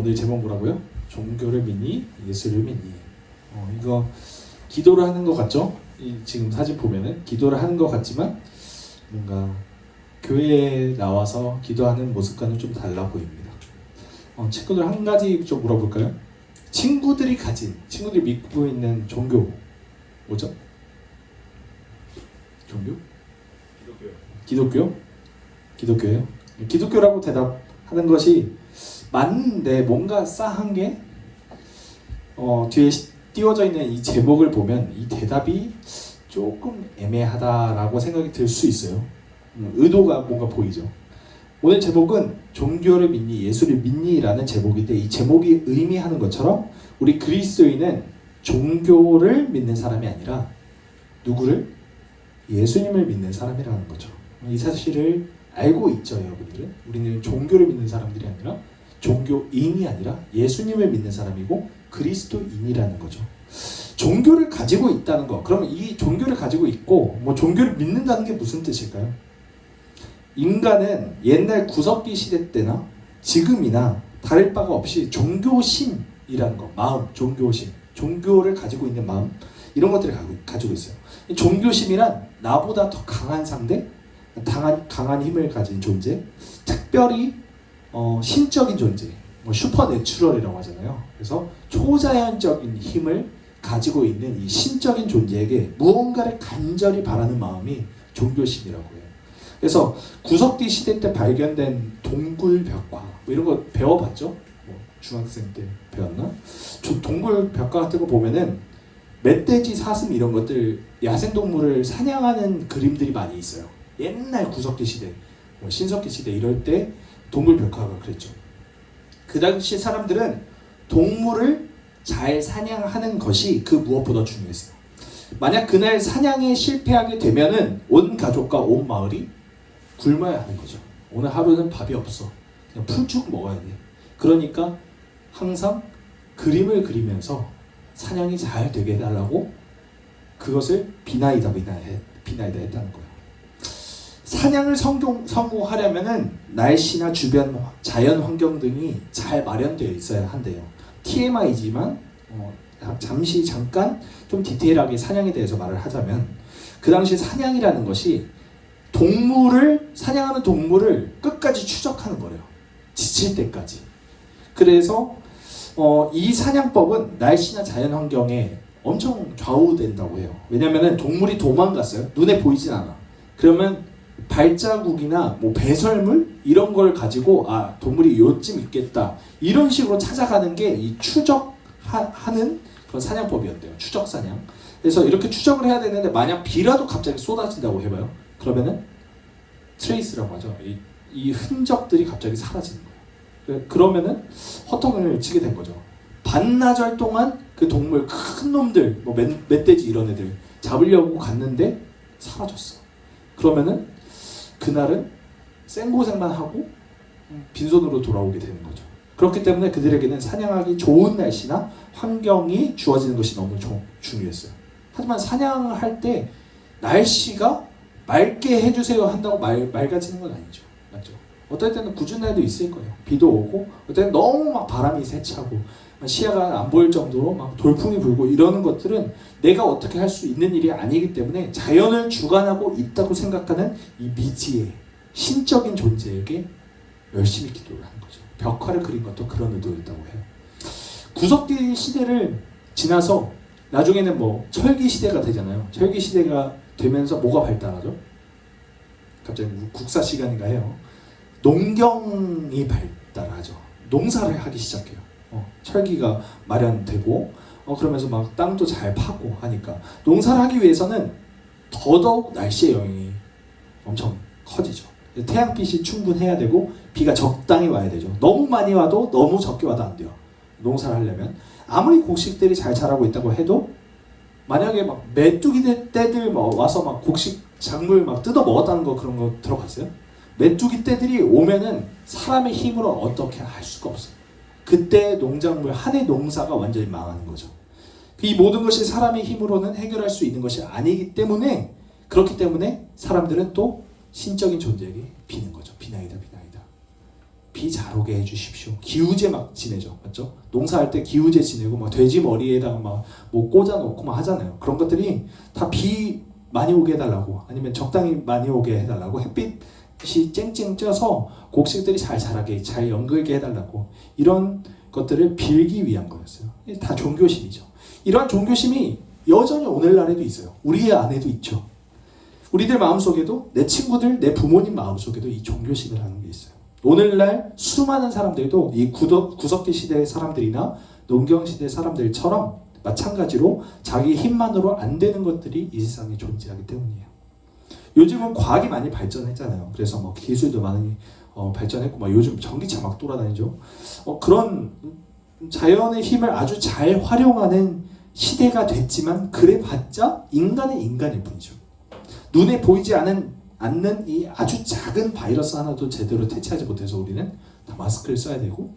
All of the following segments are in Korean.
오늘 제목 뭐라고요? 종교를 믿니? 예수를 믿니? 이거 기도를 하는 것 같죠? 지금 사진 보면은 기도를 하는 것 같지만 뭔가 교회에 나와서 기도하는 모습과는 좀 달라 보입니다. 친구들 한 가지 좀 물어볼까요? 친구들이 믿고 있는 종교 뭐죠? 종교? 기독교예요? 기독교라고 대답하는 것이 맞는데 뭔가 싸한 게 뒤에 띄워져 있는 이 제목을 보면 이 대답이 조금 애매하다라고 생각이 들 수 있어요. 의도가 뭔가 보이죠. 오늘 제목은 종교를 믿니 예수를 믿니 라는 제목인데 이 제목이 의미하는 것처럼 우리 그리스도인은 종교를 믿는 사람이 아니라 누구를? 예수님을 믿는 사람이라는 거죠. 이 사실을 알고 있죠, 여러분들은. 우리는 종교를 믿는 사람들이 아니라 종교인이 아니라 예수님을 믿는 사람이고 그리스도인이라는 거죠. 종교를 가지고 있다는 거. 그러면 이 종교를 가지고 있고 종교를 믿는다는 게 무슨 뜻일까요? 인간은 옛날 구석기 시대 때나 지금이나 다를 바가 없이 종교심이라는 거, 마음, 종교심, 종교를 가지고 있는 마음 이런 것들을 가지고 있어요. 종교심이란 나보다 더 강한 상대, 강한 힘을 가진 존재, 특별히 신적인 존재, 슈퍼내추럴이라고 하잖아요. 그래서 초자연적인 힘을 가지고 있는 이 신적인 존재에게 무언가를 간절히 바라는 마음이 종교심이라고 해요. 그래서 구석기 시대 때 발견된 동굴벽화 이런 거 배워봤죠? 중학생 때 배웠나? 동굴벽화 같은 거 보면은 멧돼지, 사슴 이런 것들 야생동물을 사냥하는 그림들이 많이 있어요. 옛날 구석기 시대, 신석기 시대 이럴 때 동굴벽화가 그랬죠. 그 당시 사람들은 동물을 잘 사냥하는 것이 그 무엇보다 중요했어요. 만약 그날 사냥에 실패하게 되면은 온 가족과 온 마을이 굶어야 하는 거죠. 오늘 하루는 밥이 없어. 그냥 풀쭉 먹어야 돼. 그러니까 항상 그림을 그리면서 사냥이 잘 되게 해달라고 그것을 비나이다 했다는 거예요. 사냥을 성공하려면은 날씨나 주변 자연 환경 등이 잘 마련되어 있어야 한대요. TMI지만 잠깐 좀 디테일하게 사냥에 대해서 말을 하자면 그 당시 사냥이라는 것이 사냥하는 동물을 끝까지 추적하는 거래요. 지칠 때까지. 그래서 이 사냥법은 날씨나 자연 환경에 엄청 좌우된다고 해요. 왜냐면은 동물이 도망갔어요. 눈에 보이진 않아. 그러면 발자국이나 배설물 이런 걸 가지고 동물이 요쯤 있겠다 이런 식으로 찾아가는 게 이 추적하는 그런 사냥법이었대요. 추적 사냥. 그래서 이렇게 추적을 해야 되는데 만약 비라도 갑자기 쏟아진다고 해봐요. 그러면은 트레이스라고 하죠. 이 흔적들이 갑자기 사라지는 거예요. 그러면은 허통을 치게 된 거죠. 반나절 동안 그 동물 큰 놈들, 멧돼지 이런 애들 잡으려고 갔는데 사라졌어. 그러면은 그날은 생고생만 하고 빈손으로 돌아오게 되는 거죠. 그렇기 때문에 그들에게는 사냥하기 좋은 날씨나 환경이 주어지는 것이 너무 중요했어요. 하지만 사냥할 때 날씨가 맑게 해주세요 한다고 맑아지는 건 아니죠. 맞죠? 어떨 때는 궂은 날도 있을 거예요. 비도 오고 어떨 때는 너무 막 바람이 세차고 시야가 안 보일 정도로 막 돌풍이 불고 이러는 것들은 내가 어떻게 할 수 있는 일이 아니기 때문에 자연을 주관하고 있다고 생각하는 이 미지의 신적인 존재에게 열심히 기도를 하는 거죠. 벽화를 그린 것도 그런 의도였다고 해요. 구석기 시대를 지나서 나중에는 철기 시대가 되잖아요. 철기 시대가 되면서 뭐가 발달하죠? 갑자기 국사 시간인가 해요. 농경이 발달하죠. 농사를 하기 시작해요. 철기가 마련되고 그러면서 막 땅도 잘 파고 하니까 농사를 하기 위해서는 더더욱 날씨의 영향이 엄청 커지죠. 태양빛이 충분해야 되고 비가 적당히 와야 되죠. 너무 많이 와도 너무 적게 와도 안 돼요. 농사를 하려면 아무리 곡식들이 잘 자라고 있다고 해도 만약에 메뚜기 떼들 와서 곡식 작물 뜯어 먹었다는 거 그런 거 들어봤어요? 메뚜기 떼들이 오면은 사람의 힘으로 어떻게 할 수가 없어요. 그때 농작물 한 해 농사가 완전히 망하는 거죠. 이 모든 것이 사람의 힘으로는 해결할 수 있는 것이 아니기 때문에 그렇기 때문에 사람들은 또 신적인 존재에게 비는 거죠. 비나이다. 비 잘 오게 해주십시오. 기우제 막 지내죠, 맞죠? 농사할 때 기우제 지내고 막 돼지 머리에다가 막 뭐 꽂아놓고 막 하잖아요. 그런 것들이 다 비 많이 오게 해달라고, 아니면 적당히 많이 오게 해달라고, 햇빛이 쨍쨍 쪄서 곡식들이 잘 자라게, 잘 연글게 해달라고, 이런 것들을 빌기 위한 거였어요. 다 종교심이죠. 이러한 종교심이 여전히 오늘날에도 있어요. 우리 안에도 있죠. 우리들 마음속에도, 내 친구들, 내 부모님 마음속에도 이 종교심이라는 게 있어요. 오늘날 수많은 사람들도 이 구석기 시대의 사람들이나 농경 시대의 사람들처럼 마찬가지로 자기 힘만으로 안 되는 것들이 이 세상에 존재하기 때문이에요. 요즘은 과학이 많이 발전했잖아요. 그래서 뭐 기술도 많이 발전했고, 막 요즘 전기차 막 돌아다니죠. 그런 자연의 힘을 아주 잘 활용하는 시대가 됐지만, 그래봤자 인간은 인간일 뿐이죠. 눈에 보이지 않는 이 아주 작은 바이러스 하나도 제대로 퇴치하지 못해서 우리는 다 마스크를 써야 되고,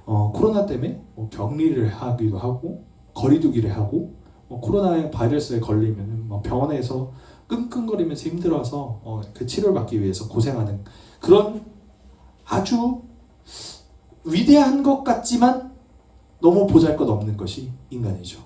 코로나 때문에 격리를 하기도 하고, 거리두기를 하고, 코로나 바이러스에 걸리면 병원에서 끙끙거리면서 힘들어서 그 치료를 받기 위해서 고생하는 그런 아주 위대한 것 같지만 너무 보잘것없는 것이 인간이죠.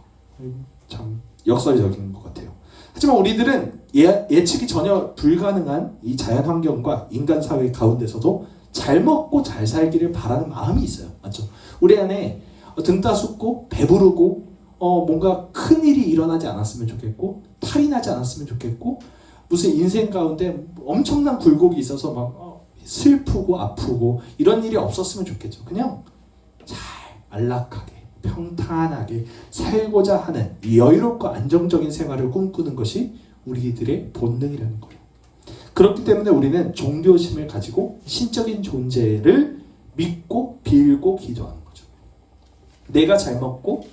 참 역설적인 것 같아요. 하지만 우리들은 예측이 전혀 불가능한 이 자연환경과 인간 사회 가운데서도 잘 먹고 잘 살기를 바라는 마음이 있어요. 맞죠? 우리 안에 등 따숩고 배부르고 뭔가 큰일이 일어나지 않았으면 좋겠고, 탈이 나지 않았으면 좋겠고, 무슨 인생 가운데 엄청난 굴곡이 있어서 막 슬프고 아프고 이런 일이 없었으면 좋겠죠. 그냥 잘 안락하게 평탄하게 살고자 하는 여유롭고 안정적인 생활을 꿈꾸는 것이 우리들의 본능이라는 거예요. 그렇기 때문에 우리는 종교심을 가지고 신적인 존재를 믿고 빌고 기도하는 거죠. 내가 잘 먹고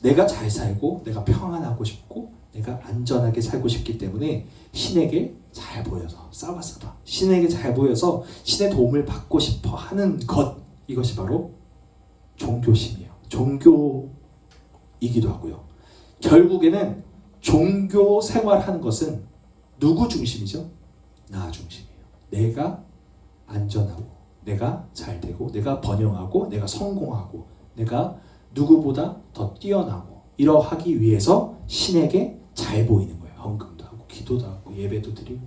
내가 잘 살고 내가 평안하고 싶고 내가 안전하게 살고 싶기 때문에 신에게 잘 보여서 싸워싸워 신에게 잘 보여서 신의 도움을 받고 싶어 하는 것, 이것이 바로 종교심이에요. 종교이기도 하고요. 결국에는 종교 생활하는 것은 누구 중심이죠? 나 중심이에요. 내가 안전하고 내가 잘 되고 내가 번영하고 내가 성공하고 내가 누구보다 더 뛰어나고 이러하기 위해서 신에게 잘 보이는 거예요. 헌금도 하고 기도도 하고 예배도 드리고.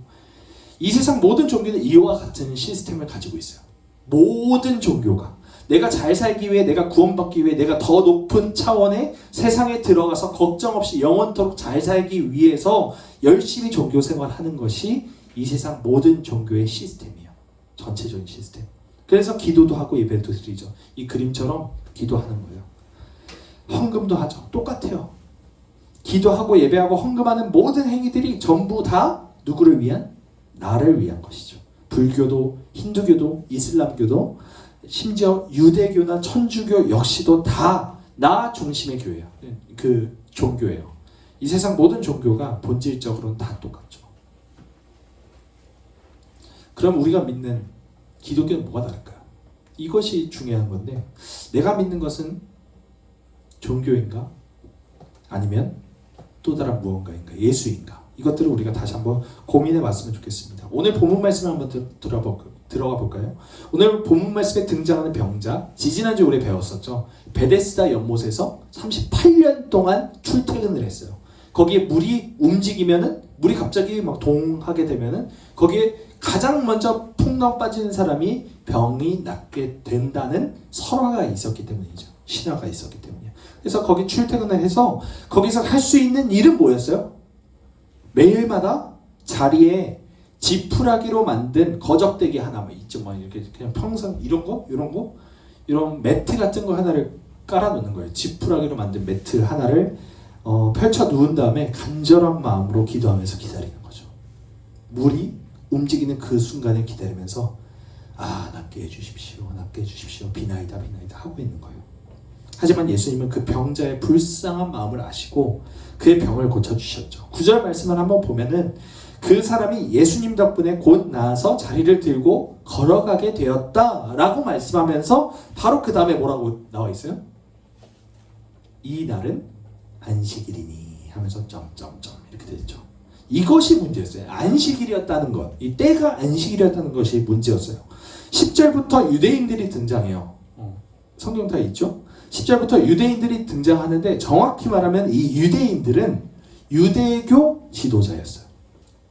이 세상 모든 종교는 이와 같은 시스템을 가지고 있어요. 모든 종교가 내가 잘 살기 위해, 내가 구원받기 위해, 내가 더 높은 차원의 세상에 들어가서 걱정 없이 영원토록 잘 살기 위해서 열심히 종교 생활하는 것이 이 세상 모든 종교의 시스템이에요. 전체적인 시스템. 그래서 기도도 하고 예배도 드리죠. 이 그림처럼 기도하는 거예요. 헌금도 하죠. 똑같아요. 기도하고 예배하고 헌금하는 모든 행위들이 전부 다 누구를 위한? 나를 위한 것이죠. 불교도, 힌두교도, 이슬람교도, 심지어 유대교나 천주교 역시도 다 나 중심의 교회예요. 그 종교예요. 이 세상 모든 종교가 본질적으로는 다 똑같죠. 그럼 우리가 믿는 기독교는 뭐가 다를까요? 이것이 중요한 건데, 내가 믿는 것은 종교인가? 아니면 또 다른 무언가인가? 예수인가? 이것들을 우리가 다시 한번 고민해 봤으면 좋겠습니다. 오늘 본문 말씀을 한번 들어가 볼까요? 오늘 본문 말씀에 등장하는 병자, 지지난주 우리 배웠었죠. 베데스다 연못에서 38년 동안 출퇴근을 했어요. 거기에 물이 움직이면은, 물이 갑자기 막 동하게 되면은 거기에 가장 먼저 풍덩 빠지는 사람이 병이 낫게 된다는 설화가 있었기 때문이죠. 신화가 있었기 때문이에요. 그래서 거기 출퇴근을 해서 거기서 할 수 있는 일은 뭐였어요? 매일마다 자리에 지푸라기로 만든 거적대기 하나 있죠. 막 이렇게 그냥 평상 이런 매트 같은 거 하나를 깔아놓는 거예요. 지푸라기로 만든 매트 하나를 펼쳐 누운 다음에 간절한 마음으로 기도하면서 기다리는 거죠. 물이 움직이는 그 순간을 기다리면서 낫게 해주십시오, 낫게 해주십시오, 비나이다 하고 있는 거예요. 하지만 예수님은 그 병자의 불쌍한 마음을 아시고 그의 병을 고쳐주셨죠. 9절 말씀을 한번 보면은 그 사람이 예수님 덕분에 곧 나아서 자리를 들고 걸어가게 되었다라고 말씀하면서 바로 그 다음에 뭐라고 나와 있어요? 이 날은 안식일이니 하면서 점점점 이렇게 되죠. 이것이 문제였어요. 안식일이었다는 것. 이 때가 안식일이었다는 것이 문제였어요. 10절부터 유대인들이 등장해요. 성경 다 있죠? 10절부터 유대인들이 등장하는데 정확히 말하면 이 유대인들은 유대교 지도자였어요.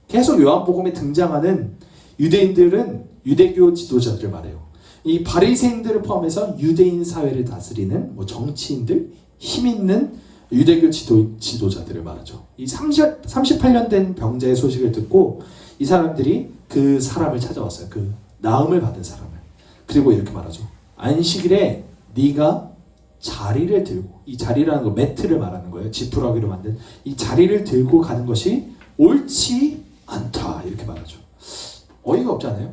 계속 요한복음에 등장하는 유대인들은 유대교 지도자들을 말해요. 이 바리새인들을 포함해서 유대인 사회를 다스리는 정치인들, 힘 있는 유대교 지도자들을 말하죠. 이 38년 된 병자의 소식을 듣고 이 사람들이 그 사람을 찾아왔어요. 그 나음을 받은 사람을. 그리고 이렇게 말하죠. 안식일에 네가 자리를 들고, 이 자리라는 거 매트를 말하는 거예요. 지푸라기로 만든 이 자리를 들고 가는 것이 옳지 않다. 이렇게 말하죠. 어이가 없지 않아요?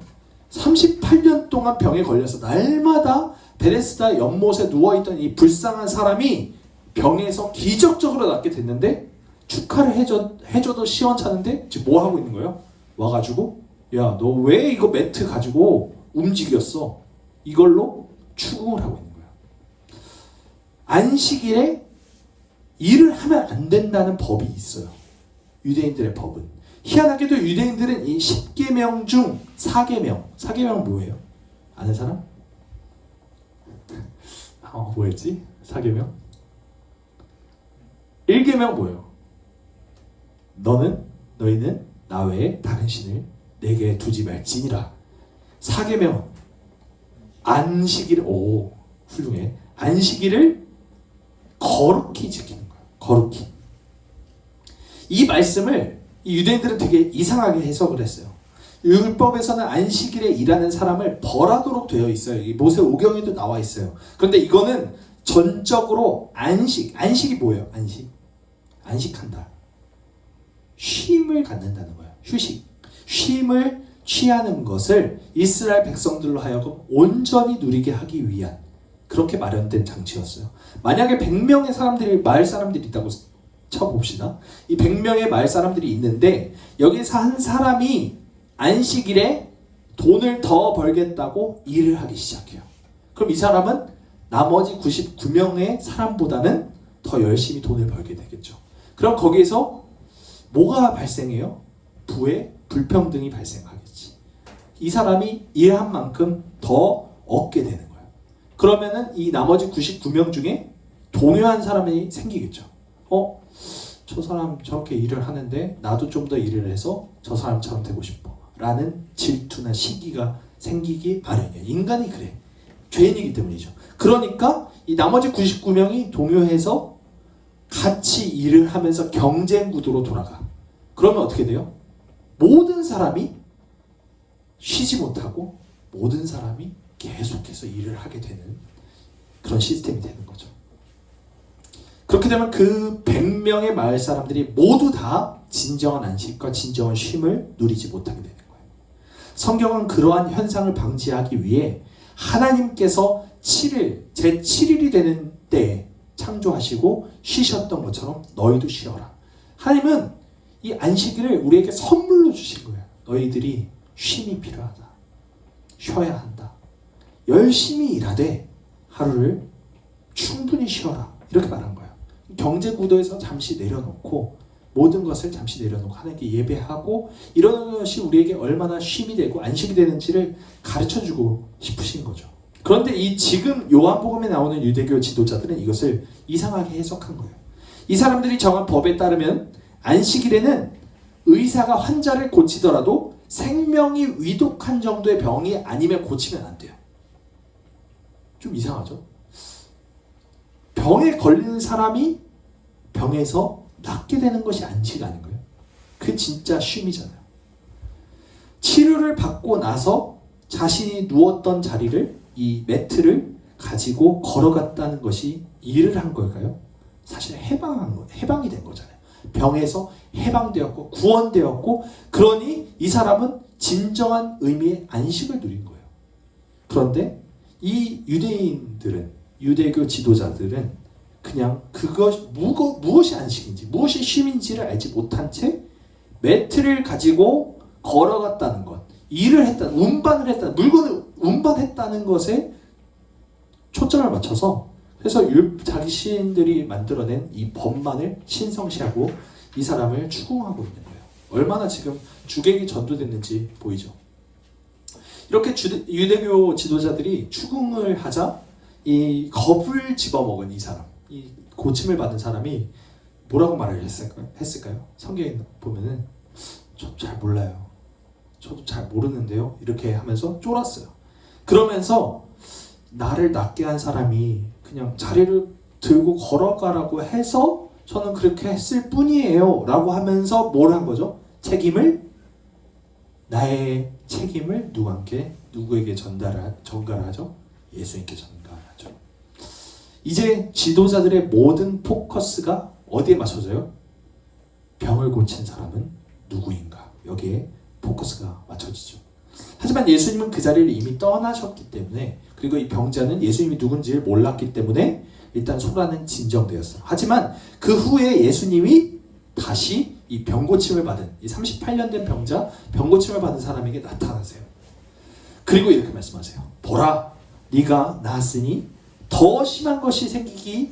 38년 동안 병에 걸려서 날마다 베데스다 연못에 누워있던 이 불쌍한 사람이 병에서 기적적으로 낫게 됐는데 축하를 해줘도 시원찮은데 지금 뭐 하고 있는 거예요? 와가지고 야, 너 왜 이거 매트 가지고 움직였어? 이걸로 추궁을 하고 있는 거예요. 안식일에 일을 하면 안 된다는 법이 있어요. 유대인들의 법은. 희한하게도 유대인들은 이 10계명 중 4계명. 4계명은 뭐예요? 아는 사람? 뭐였지? 4계명? 1계명 뭐예요? 너희는 나 외에 다른 신을 내게 두지 말지니라. 4계명 안식일, 훌륭해. 안식일을 거룩히 지키는 거예요. 거룩히. 이 말씀을 이 유대인들은 되게 이상하게 해석을 했어요. 율법에서는 안식일에 일하는 사람을 벌하도록 되어 있어요. 이 모세 오경에도 나와 있어요. 그런데 이거는 전적으로 안식이 뭐예요? 안식한다. 쉼을 갖는다는 거예요. 휴식. 쉼을 취하는 것을 이스라엘 백성들로 하여금 온전히 누리게 하기 위한 그렇게 마련된 장치였어요. 만약에 100명의 마을 사람들이 있다고 쳐봅시다. 이 100명의 마을 사람들이 있는데 여기서 한 사람이 안식일에 돈을 더 벌겠다고 일을 하기 시작해요. 그럼 이 사람은 나머지 99명의 사람보다는 더 열심히 돈을 벌게 되겠죠. 그럼 거기에서 뭐가 발생해요? 부의 불평등이 발생하겠지. 이 사람이 일한 만큼 더 얻게 되는 거예요. 그러면은 이 나머지 99명 중에 동요한 사람이 생기겠죠. 저 사람 저렇게 일을 하는데 나도 좀 더 일을 해서 저 사람처럼 되고 싶어 라는 질투나 시기가 생기기 마련이에요. 인간이 그래. 죄인이기 때문이죠. 그러니까 이 나머지 99명이 동요해서 같이 일을 하면서 경쟁 구도로 돌아가. 그러면 어떻게 돼요? 모든 사람이 쉬지 못하고 모든 사람이 계속해서 일을 하게 되는 그런 시스템이 되는 거죠. 그렇게 되면 그 100명의 마을 사람들이 모두 다 진정한 안식과 진정한 쉼을 누리지 못하게 되는 거예요. 성경은 그러한 현상을 방지하기 위해 하나님께서 7일, 제7일이 되는 때에 창조하시고 쉬셨던 것처럼 너희도 쉬어라. 하나님은 이 안식일을 우리에게 선물로 주신 거예요. 너희들이 쉼이 필요하다. 쉬어야 한다. 열심히 일하되 하루를 충분히 쉬어라. 이렇게 말한 거예요. 경제 구도에서 잠시 내려놓고 모든 것을 잠시 내려놓고 하나님께 예배하고 이러는 것이 우리에게 얼마나 쉼이 되고 안식이 되는지를 가르쳐주고 싶으신 거죠. 그런데 이 지금 요한복음에 나오는 유대교 지도자들은 이것을 이상하게 해석한 거예요. 이 사람들이 정한 법에 따르면 안식일에는 의사가 환자를 고치더라도 생명이 위독한 정도의 병이 아니면 고치면 안 돼요. 좀 이상하죠? 병에 걸리는 사람이 병에서 낫게 되는 것이 안식 아닌가요? 그게 진짜 쉼이잖아요. 치료를 받고 나서 자신이 누웠던 자리를 이 매트를 가지고 걸어갔다는 것이 일을 한 걸까요? 사실 해방이 된 거잖아요. 병에서 해방되었고 구원되었고 그러니 이 사람은 진정한 의미의 안식을 누린 거예요. 그런데 이 유대교 지도자들은 그냥 무엇이 안식인지 무엇이 쉼인지를 알지 못한 채 매트를 가지고 걸어갔다는 것, 일을 했다는, 운반을 했다는, 물건을 운반했다는 것에 초점을 맞춰서 그래서 자신들이 만들어낸 이 법만을 신성시하고 이 사람을 추궁하고 있는 거예요. 얼마나 지금 주객이 전도됐는지 보이죠. 이렇게 유대교 지도자들이 추궁을 하자 이 겁을 집어먹은 이 사람, 이 고침을 받은 사람이 뭐라고 말을 했을까요? 성경에 보면은 저 잘 몰라요. 저도 잘 모르는데요. 이렇게 하면서 쫄았어요. 그러면서 나를 낫게 한 사람이 그냥 자리를 들고 걸어가라고 해서 저는 그렇게 했을 뿐이에요 라고 하면서 뭘 한 거죠? 나의 책임을 누구에게 전가하죠? 예수님께 전가하죠. 이제 지도자들의 모든 포커스가 어디에 맞춰져요? 병을 고친 사람은 누구인가? 여기에 포커스가 맞춰지죠. 하지만 예수님은 그 자리를 이미 떠나셨기 때문에, 그리고 이 병자는 예수님이 누군지를 몰랐기 때문에 일단 소란은 진정되었어요. 하지만 그 후에 예수님이 다시 이 병고침을 받은, 이 38년 된 병자, 병고침을 받은 사람에게 나타나세요. 그리고 이렇게 말씀하세요. 보라, 네가 나았으니 더 심한 것이 생기지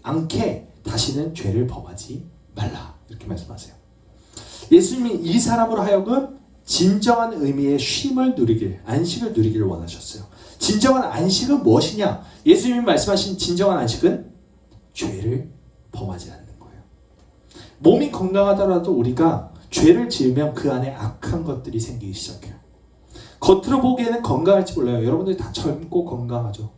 않게 다시는 죄를 범하지 말라. 이렇게 말씀하세요. 예수님이 이 사람으로 하여금 진정한 의미의 안식을 누리기를 원하셨어요. 진정한 안식은 무엇이냐? 예수님이 말씀하신 진정한 안식은 죄를 범하지 않는 거예요. 몸이 건강하더라도 우리가 죄를 지으면 그 안에 악한 것들이 생기기 시작해요. 겉으로 보기에는 건강할지 몰라요. 여러분들이 다 젊고 건강하죠.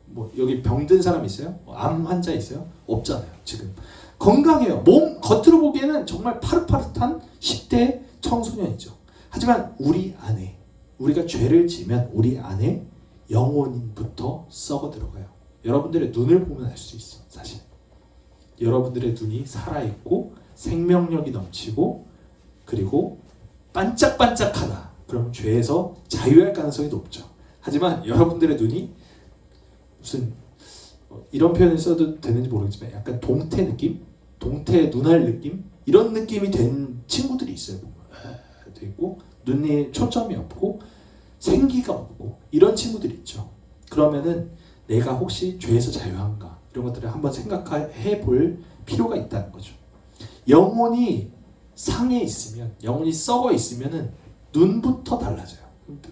뭐 여기 병든 사람 있어요? 암 환자 있어요? 없잖아요. 지금 건강해요. 몸 겉으로 보기에는 정말 파릇파릇한 10대 청소년이죠. 하지만 우리 안에, 우리가 죄를 지으면 우리 안에 영혼부터 썩어 들어가요. 여러분들의 눈을 보면 알 수 있어. 사실 여러분들의 눈이 살아있고 생명력이 넘치고 그리고 반짝반짝하다. 그럼 죄에서 자유할 가능성이 높죠. 하지만 여러분들의 눈이 무슨 이런 표현을 써도 되는지 모르겠지만 약간 동태 느낌? 동태 눈알 느낌? 이런 느낌이 된 친구들이 있어요. 돼 있고 눈에 초점이 없고 생기가 없고 이런 친구들이 있죠. 그러면은 내가 혹시 죄에서 자유한가? 이런 것들을 한번 생각해 볼 필요가 있다는 거죠. 영혼이 상해 있으면, 영혼이 썩어 있으면은 눈부터 달라져요.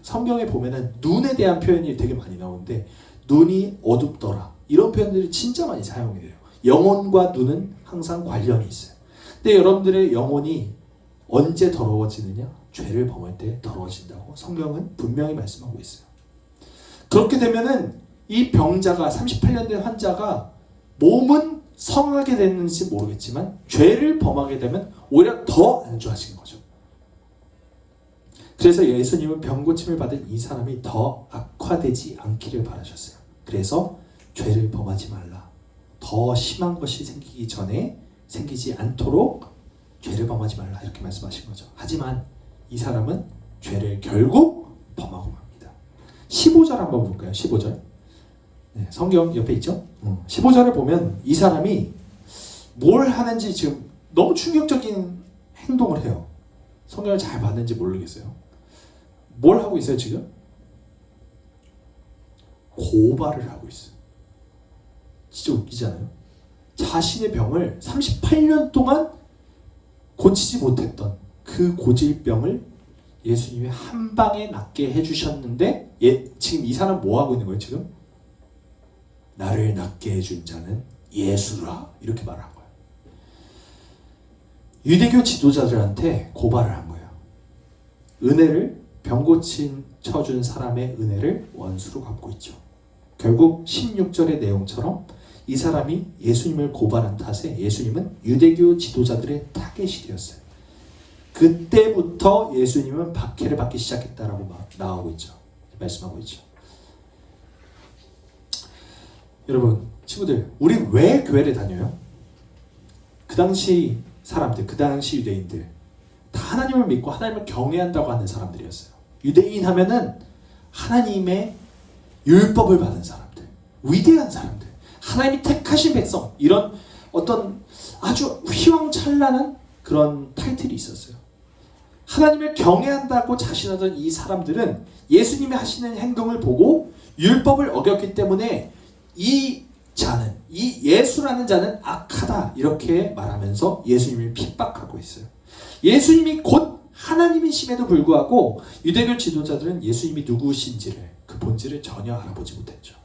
성경에 보면은 눈에 대한 표현이 되게 많이 나오는데 눈이 어둡더라. 이런 표현들이 진짜 많이 사용이 돼요. 영혼과 눈은 항상 관련이 있어요. 근데 여러분들의 영혼이 언제 더러워지느냐? 죄를 범할 때 더러워진다고 성경은 분명히 말씀하고 있어요. 그렇게 되면은 이 병자가 38년 된 환자가 몸은 성하게 됐는지 모르겠지만 죄를 범하게 되면 오히려 더 안 좋아지는 거죠. 그래서 예수님은 병고침을 받은 이 사람이 더 악화되지 않기를 바라셨어요. 그래서 죄를 범하지 말라. 더 심한 것이 생기지 않도록 죄를 범하지 말라. 이렇게 말씀하신 거죠. 하지만 이 사람은 죄를 결국 범하고 맙니다. 15절 한번 볼까요? 15절. 네, 성경 옆에 있죠? 15절을 보면 이 사람이 뭘 하는지 지금 너무 충격적인 행동을 해요. 성경을 잘 봤는지 모르겠어요. 뭘 하고 있어요 지금? 고발을 하고 있어요. 진짜 웃기잖아요. 자신의 병을 38년 동안 고치지 못했던 그 고질병을 예수님이 한 방에 낫게 해주셨는데 지금 이 사람 뭐 하고 있는 거예요 지금? 나를 낫게 해준 자는 예수라 이렇게 말한 거예요. 유대교 지도자들한테 고발을 한 거예요. 병 고쳐준 사람의 은혜를 원수로 갚고 있죠. 결국 16절의 내용처럼 이 사람이 예수님을 고발한 탓에 예수님은 유대교 지도자들의 타겟이 되었어요. 그때부터 예수님은 박해를 받기 시작했다라고 나오고 있죠. 말씀하고 있죠. 여러분, 친구들, 우리 왜 교회를 다녀요? 그 당시 사람들, 그 당시 유대인들 다 하나님을 믿고 하나님을 경외한다고 하는 사람들이었어요. 유대인 하면은 하나님의 율법을 받은 사람들, 위대한 사람들, 하나님이 택하신 백성, 이런 어떤 아주 휘황찬란한 그런 타이틀이 있었어요. 하나님을 경외한다고 자신하던 이 사람들은 예수님이 하시는 행동을 보고 율법을 어겼기 때문에 이 자는, 이 예수라는 자는 악하다 이렇게 말하면서 예수님을 핍박하고 있어요. 예수님이 곧 하나님이심에도 불구하고 유대교 지도자들은 예수님이 누구신지를, 그 본질을 전혀 알아보지 못했죠.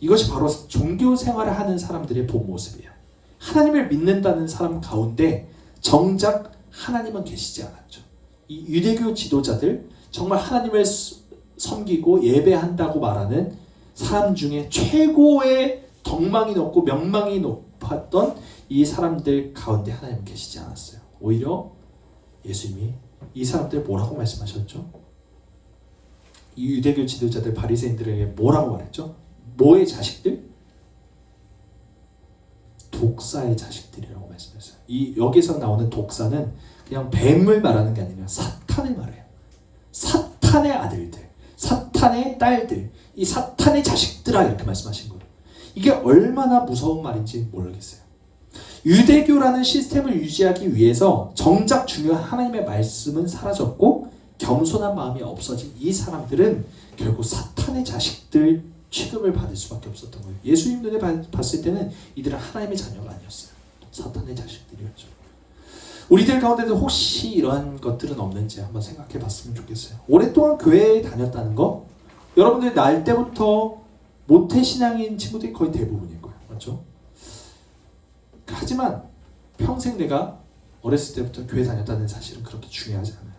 이것이 바로 종교 생활을 하는 사람들의 본 모습이에요. 하나님을 믿는다는 사람 가운데 정작 하나님은 계시지 않았죠. 이 유대교 지도자들, 정말 하나님을 섬기고 예배한다고 말하는 사람 중에 최고의 덕망이 높고 명망이 높았던 이 사람들 가운데 하나님은 계시지 않았어요. 오히려 예수님이 이 사람들 뭐라고 말씀하셨죠? 이 유대교 지도자들 바리새인들에게 뭐라고 말했죠? 뭐의 자식들? 독사의 자식들이라고 말씀했어요. 이 여기서 나오는 독사는 그냥 뱀을 말하는 게 아니라 사탄을 말해요. 사탄의 아들들, 사탄의 딸들, 이 사탄의 자식들아 이렇게 말씀하신 거예요. 이게 얼마나 무서운 말인지 모르겠어요. 유대교라는 시스템을 유지하기 위해서 정작 중요한 하나님의 말씀은 사라졌고 겸손한 마음이 없어진 이 사람들은 결국 사탄의 자식들 취급을 받을 수밖에 없었던 거예요. 예수님 눈에 봤을 때는 이들은 하나님의 자녀가 아니었어요. 사탄의 자식들이었죠. 우리들 가운데도 혹시 이러한 것들은 없는지 한번 생각해 봤으면 좋겠어요. 오랫동안 교회에 다녔다는 거, 여러분들 날 때부터 모태신앙인 친구들이 거의 대부분인 거예요. 맞죠? 하지만 평생 내가 어렸을 때부터 교회 다녔다는 사실은 그렇게 중요하지 않아요.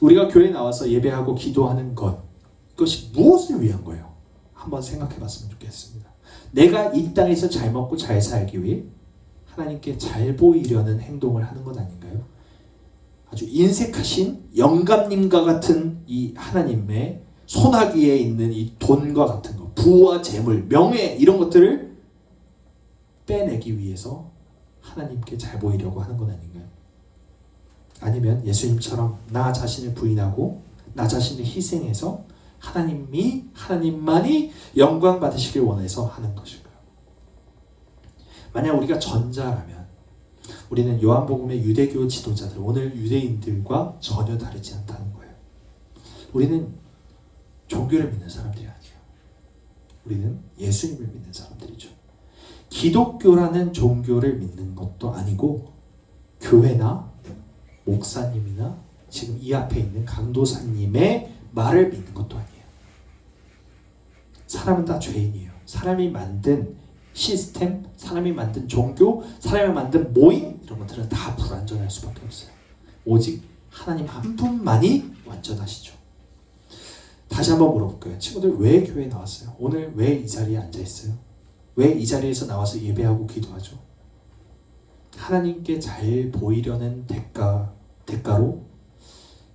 우리가 교회에 나와서 예배하고 기도하는 것, 이것이 무엇을 위한 거예요? 한번 생각해 봤으면 좋겠습니다. 내가 이 땅에서 잘 먹고 잘 살기 위해 하나님께 잘 보이려는 행동을 하는 것 아닌가요? 아주 인색하신 영감님과 같은 이 하나님의 손아귀에 있는 이 돈과 같은 것, 부와 재물, 명예 이런 것들을 빼내기 위해서 하나님께 잘 보이려고 하는 건 아닌가요? 아니면 예수님처럼 나 자신을 부인하고 나 자신을 희생해서 하나님만이 영광 받으시길 원해서 하는 것일까요? 만약 우리가 전자라면 우리는 요한복음의 유대교 지도자들, 오늘 유대인들과 전혀 다르지 않다는 거예요. 우리는 종교를 믿는 사람들이 아니에요. 우리는 예수님을 믿는 사람들이죠. 기독교라는 종교를 믿는 것도 아니고 교회나 목사님이나 지금 이 앞에 있는 강도사님의 말을 믿는 것도 아니에요. 사람은 다 죄인이에요. 사람이 만든 시스템, 사람이 만든 종교, 사람이 만든 모임 이런 것들은 다 불완전할 수밖에 없어요. 오직 하나님 한 분만이 완전하시죠. 다시 한번 물어볼게요. 친구들 왜 교회에 나왔어요? 오늘 왜 이 자리에 앉아있어요? 왜 이 자리에서 나와서 예배하고 기도하죠? 하나님께 잘 보이려는 대가로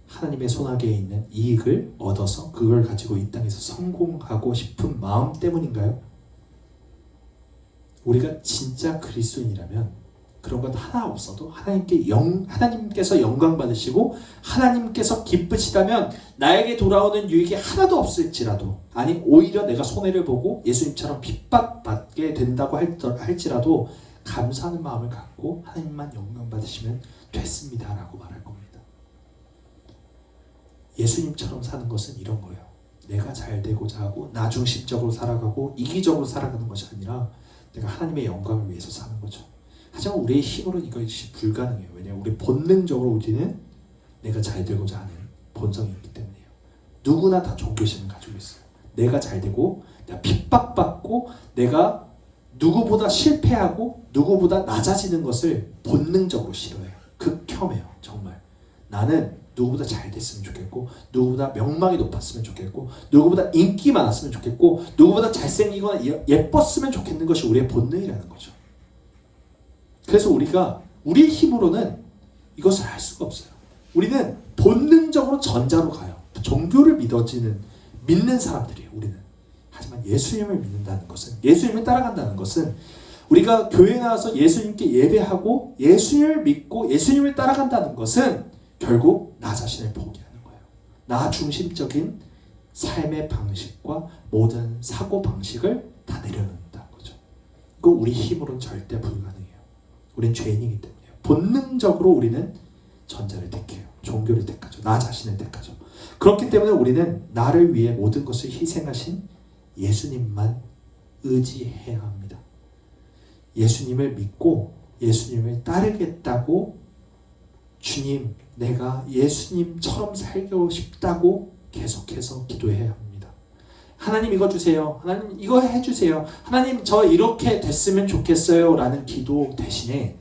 하나님의 손아귀에 있는 이익을 얻어서 그걸 가지고 이 땅에서 성공하고 싶은 마음 때문인가요? 우리가 진짜 그리스도인이라면 그런 것 하나 없어도 하나님께서 영광 받으시고 하나님께서 기쁘시다면 나에게 돌아오는 유익이 하나도 없을지라도, 아니 오히려 내가 손해를 보고 예수님처럼 핍박받게 된다고 할지라도 감사하는 마음을 갖고 하나님만 영광 받으시면 됐습니다라고 말할 겁니다. 예수님처럼 사는 것은 이런 거예요. 내가 잘 되고자 하고 나 중심적으로 살아가고 이기적으로 살아가는 것이 아니라 내가 하나님의 영광을 위해서 사는 거죠. 하지만 우리의 힘으로는 이것이 불가능해요. 왜냐하면 우리 본능적으로 우리는 내가 잘 되고자 하는 본성이 있기 때문이에요. 누구나 다 종교심을 가지고 있어요. 내가 잘 되고 내가 핍박받고 내가 누구보다 실패하고 누구보다 낮아지는 것을 본능적으로 싫어해요. 극혐해요. 정말. 나는 누구보다 잘 됐으면 좋겠고 누구보다 명망이 높았으면 좋겠고 누구보다 인기 많았으면 좋겠고 누구보다 잘생기거나 예뻤으면 좋겠는 것이 우리의 본능이라는 거죠. 그래서 우리가 우리의 힘으로는 이것을 할 수가 없어요. 우리는 본능적으로 전자로 가요. 종교를 믿는 사람들이에요. 우리는. 하지만 예수님을 믿는다는 것은, 예수님을 따라간다는 것은 우리가 교회에 나와서 예수님께 예배하고 예수님을 믿고 예수님을 따라간다는 것은 결국 나 자신을 포기하는 거예요. 나 중심적인 삶의 방식과 모든 사고 방식을 다 내려놓는다는 거죠. 그거 우리 힘으로는 절대 불가능해요. 우린 죄인이기 때문에요. 본능적으로 우리는 전자를 택해요. 종교를 택하죠. 나 자신을 택하죠. 그렇기 때문에 우리는 나를 위해 모든 것을 희생하신 예수님만 의지해야 합니다. 예수님을 믿고 예수님을 따르겠다고 주님, 내가 예수님처럼 살고 싶다고 계속해서 기도해야 합니다. 하나님 이거 주세요. 하나님 이거 해주세요. 하나님 저 이렇게 됐으면 좋겠어요 라는 기도 대신에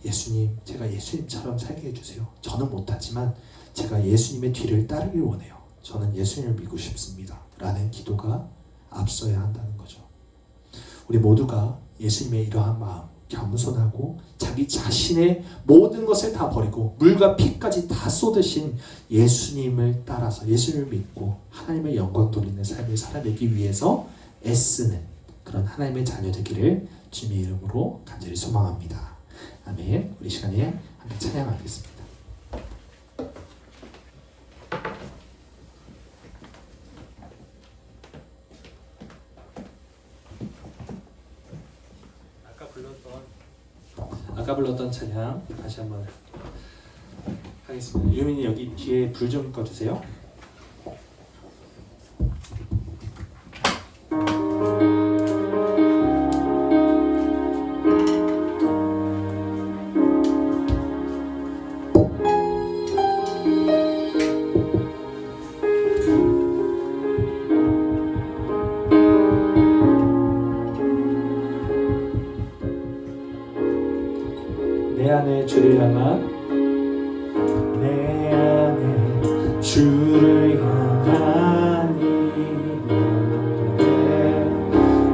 예수님, 제가 예수님처럼 살게 해주세요. 저는 못하지만 제가 예수님의 뒤를 따르길 원해요. 저는 예수님을 믿고 싶습니다 라는 기도가 앞서야 한다는 거죠. 우리 모두가 예수님의 이러한 마음 겸손하고 자기 자신의 모든 것을 다 버리고 물과 피까지 다 쏟으신 예수님을 따라서 예수님을 믿고 하나님의 영광 돌리는 삶을 살아내기 위해서 애쓰는 그런 하나님의 자녀 되기를 주님의 이름으로 간절히 소망합니다. 아멘. 우리 시간에 함께 찬양하겠습니다. 아까 불렀던 찬양 다시 한번 하겠습니다. 유민이 여기 뒤에 불 좀 꺼주세요. 내 안에 주를 향한 내 안에 주를 향한 이 노래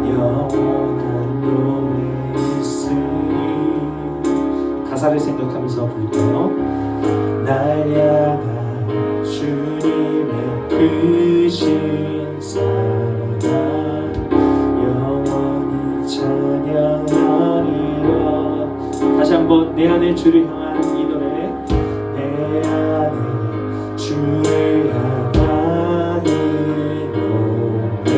영원한 노래 있으니 가사를 생각하면서 부를게요. 날 향한 주님의 크신 사랑 영원히 찬양하리라. 다시 한번 내 안에 주를 향한 이 노래 내 안에 주를 향한 이 노래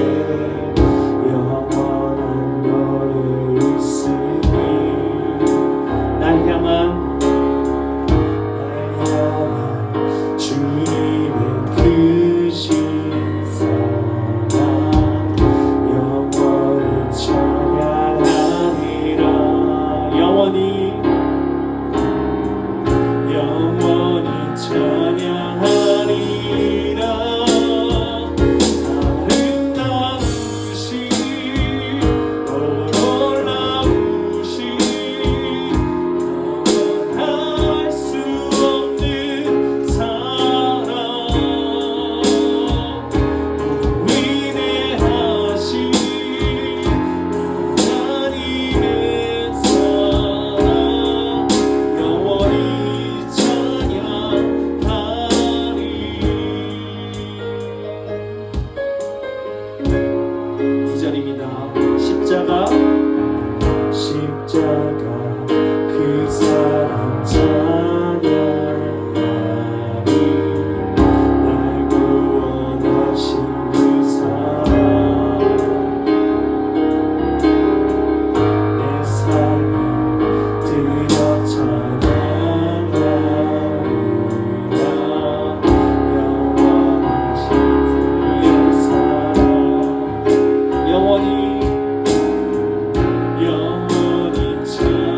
영원한 노래 있으니 날 향한 주님의 크신 사랑 영원히 찬양하리라. 영원히 찬양하리라. 아름다우신 놀라우신 영원할 수 없는 사랑 위대하신 하나님의 사랑 영원히 십자가 그 사랑 찬양하리 날 구원하신 그 사랑 내 삶을 드려 찬양하리라. 영원하신 그의 사랑 영원히 찬양하리라.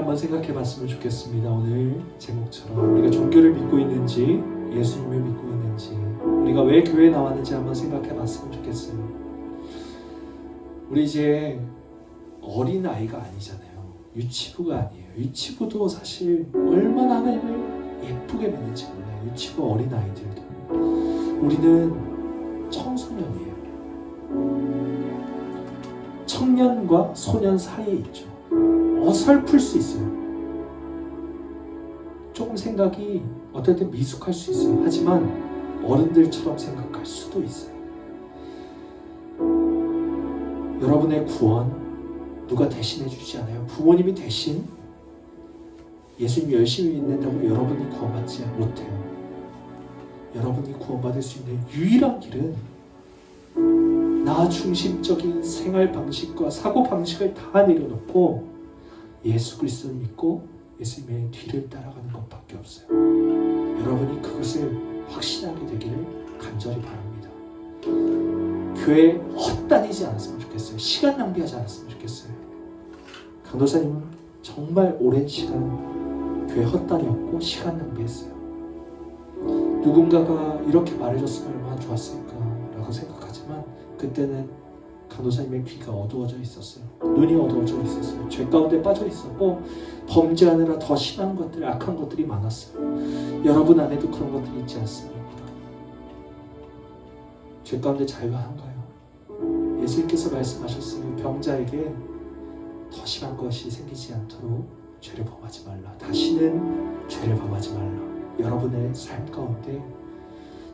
한번 생각해 봤으면 좋겠습니다. 오늘 제목처럼 우리가 종교를 믿고 있는지 예수님을 믿고 있는지 우리가 왜 교회에 나왔는지 한번 생각해 봤으면 좋겠어요. 우리 이제 어린 아이가 아니잖아요. 유치부가 아니에요. 유치부도 사실 얼마나 하나님을 예쁘게 믿는지 몰라요. 유치부 어린 아이들도. 우리는 청소년이에요. 청년과 소년 사이에 있죠. 어설플 수 있어요. 조금 생각이 어떨 때 미숙할 수 있어요. 하지만 어른들처럼 생각할 수도 있어요. 여러분의 구원 누가 대신해 주지 않아요. 부모님이 대신 예수님 열심히 믿는다고 여러분이 구원받지 못해요. 여러분이 구원받을 수 있는 유일한 길은 나 중심적인 생활 방식과 사고 방식을 다 내려놓고 예수 그리스도를 믿고 예수님의 뒤를 따라가는 것밖에 없어요. 여러분이 그것을 확신하게 되기를 간절히 바랍니다. 교회 헛다니지 않았으면 좋겠어요. 시간 낭비하지 않았으면 좋겠어요. 강도사님은 정말 오랜 시간 교회 헛다녔고 시간 낭비했어요. 누군가가 이렇게 말해줬으면 얼마나 좋았을까 라고 생각하지만 그때는 강도사님의 귀가 어두워져 있었어요. 눈이 어두워져 있었어요. 죄 가운데 빠져 있었고 범죄하느라 더 심한 것들, 악한 것들이 많았어요. 여러분 안에도 그런 것들이 있지 않습니까? 죄 가운데 자유한가요? 예수님께서 말씀하셨어요. 병자에게 더 심한 것이 생기지 않도록 죄를 범하지 말라. 다시는 죄를 범하지 말라. 여러분의 삶 가운데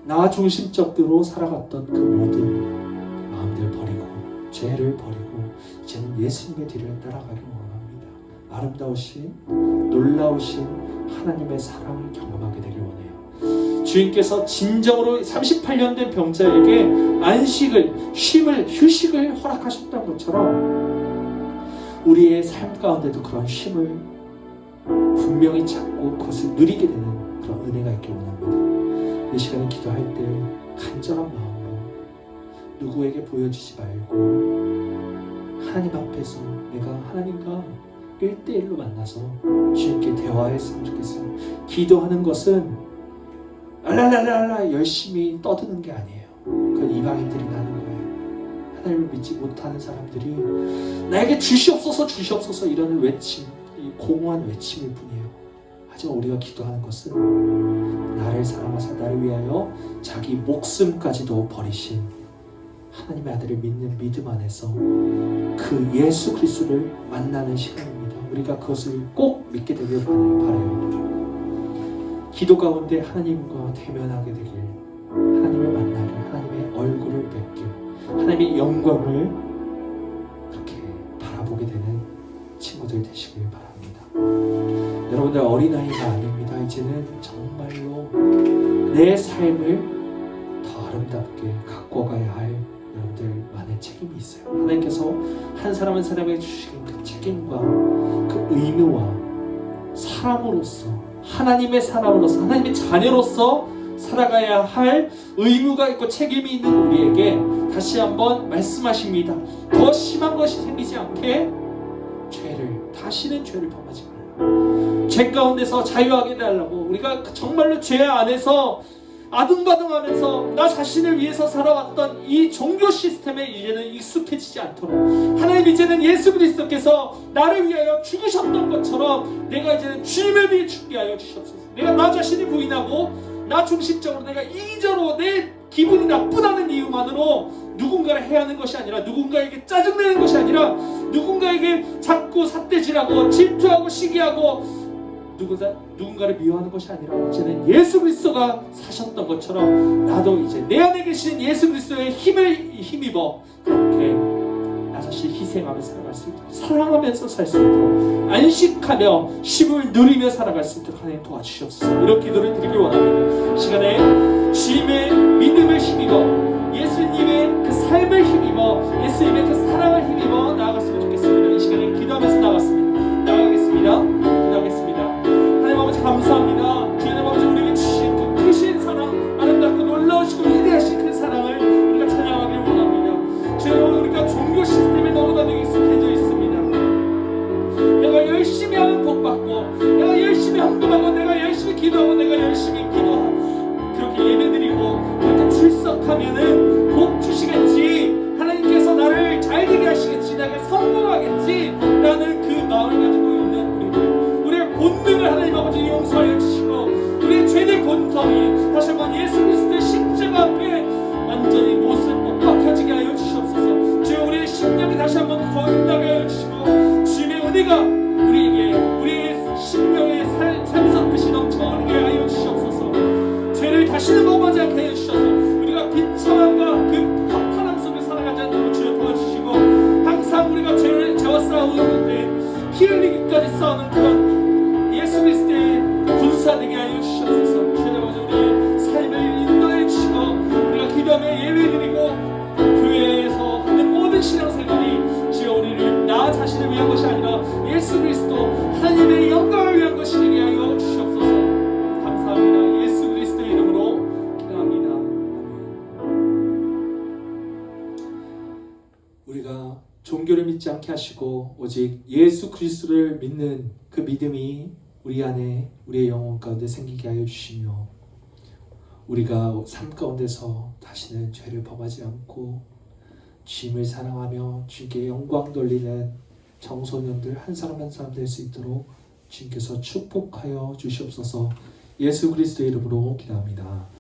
나 중심적으로 살아갔던 그 모든 마음들 버리고 죄를 버리고 이제는 예수님의 뒤를 따라가길 원합니다. 아름다우신 놀라우신 하나님의 사랑을 경험하게 되길 원해요. 주님께서 진정으로 38년 된 병자에게 안식을, 쉼을, 휴식을 허락하셨던 것처럼 우리의 삶 가운데도 그런 쉼을 분명히 찾고 그것을 누리게 되는 그런 은혜가 있길 원합니다. 이 시간에 기도할 때 간절한 마음으로 누구에게 보여주지 말고 하나님 앞에서 내가 하나님과 1대1로 만나서 주님께 대화했으면 좋겠어요. 기도하는 것은 알랄랄랄라 열심히 떠드는 게 아니에요. 그건 이방인들이 하는 거예요. 하나님을 믿지 못하는 사람들이 나에게 주시옵소서 주시옵소서 이러는 외침, 이 공허한 외침일 뿐이에요. 하지만 우리가 기도하는 것은 나를 사랑하사 나를 위하여 자기 목숨까지도 버리신 하나님의 아들을 믿는 믿음 안에서 그 예수 그리스도를 만나는 시간입니다. 우리가 그것을 꼭 믿게 되길 바라요. 기도 가운데 하나님과 대면하게 되길, 하나님을 만나길, 하나님의 얼굴을 뵙길, 하나님의 영광을 그렇게 바라보게 되는 친구들 되시길 바랍니다. 여러분들 어린아이가 아닙니다. 이제는 정말로 내 삶을 더 아름답게 가꿔가야 할 여러분들만의 책임이 있어요. 하나님께서 한 사람 한 사람에게 주신 그 책임과 그 의무와 사람으로서, 하나님의 사람으로서, 하나님의 자녀로서 살아가야 할 의무가 있고 책임이 있는 우리에게 다시 한번 말씀하십니다. 더 심한 것이 생기지 않게 다시는 죄를 범하지 말라. 죄 가운데서 자유하게 해달라고. 우리가 정말로 죄 안에서 아둥바둥하면서 나 자신을 위해서 살아왔던 이 종교 시스템에 이제는 익숙해지지 않도록 하나님 이제는 예수 그리스도께서 나를 위하여 죽으셨던 것처럼 내가 이제는 주님을 위해 죽게 하여 주시옵소서. 내가 나 자신을 부인하고 나 중심적으로 내가 이기적으로 내 기분이 나쁘다는 이유만으로 누군가를 해하는 것이 아니라, 누군가에게 짜증내는 것이 아니라, 누군가에게 자꾸 삿대질하고 질투하고 시기하고 누군가를 미워하는 것이 아니라 이제는 예수 그리스도가 사셨던 것처럼 나도 이제 내 안에 계신 예수 그리스도의 힘을 힘입어 그렇게 나 자신 희생하며 살아갈 수 있도록, 사랑하면서 살 수 있도록, 안식하며 쉼을 누리며 살아갈 수 있도록 하나님 도와주시옵소서. 이런 기도를 드리길 원합니다. 이 시간에 주님의 믿음을 힘입어, 예수님의 그 삶을 힘입어, 예수님의 그 사랑을 힘입어 나아갔으면 좋겠습니다. 이 시간에 기도하면서 나가겠습니다. 하나님 아버지 감사합니다. 주님 아버지 우리에게 주신 그 크신 사랑, 아름답고 놀라우시고 위대하신 그 사랑을 우리가 찬양하길 원합니다. 주님 아버지 우리가 종교 시스템에 너무나도 익숙해져 있습니다. 내가 열심히 하면 복 다시 한번 예수 그리스도의 십자가 앞에 완전히 못을 못 박혀지게 하여 주시옵소서. 주여 우리의 심령이 다시 한번 거듭나게 하여 주시고 주님의 은혜가 우리에게 우리의 심령의 삶에서 뜻이 넘쳐오게 하여 주시옵소서. 죄를 다시는 범하지 않게 하여 주셔서 우리가 비참함과 그 허탄함 속에 살아가지 않도록 주여 도와주시고 항상 우리가 죄와 싸우는데 피 흘리기까지 싸우는 그런 예수 그리스도의 군사 되게 하여 주시옵소서. 주여 우리의 삶을 인도해 주시고 우리가 기도하며 예배드리고 교회에서 하는 모든 신앙생활이 주여 우리를 나 자신을 위한 것이 아니라 예수 그리스도 하나님의 영광을 위한 것이 되게 하여 주시옵소서. 감사합니다. 예수 그리스도의 이름으로 기도합니다. 우리가 종교를 믿지 않게 하시고 오직 예수 그리스도를 믿는 그 믿음이 우리 안에 우리의 영혼 가운데 생기게 하여 주시며 우리가 삶 가운데서 다시는 죄를 범하지 않고 주님을 사랑하며 주님께 영광 돌리는 청소년들 한 사람 한 사람 될 수 있도록 주님께서 축복하여 주시옵소서. 예수 그리스도의 이름으로 기도합니다.